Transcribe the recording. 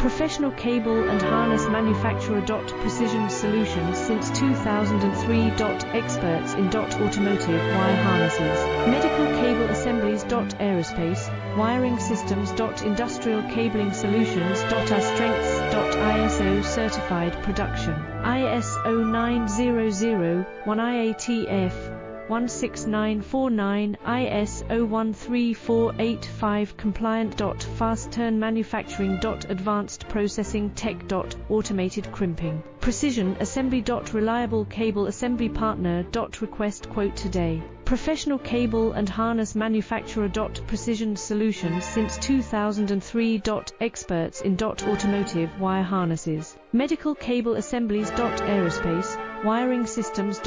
Professional cable and harness manufacturer. Precision solutions since 2003. Experts in automotive wire harnesses, medical cable assemblies. Aerospace wiring systems. Industrial cabling solutions. Our strengths. ISO certified production, ISO 9001 IATF 16949, ISO 13485 compliant. Fast turn manufacturing. Advanced processing tech. Automated crimping, precision assembly. Reliable cable assembly partner. Request quote today. Professional cable and harness manufacturer. Precision solutions since 2003. Experts in automotive wire harnesses, medical cable assemblies. Aerospace wiring systems.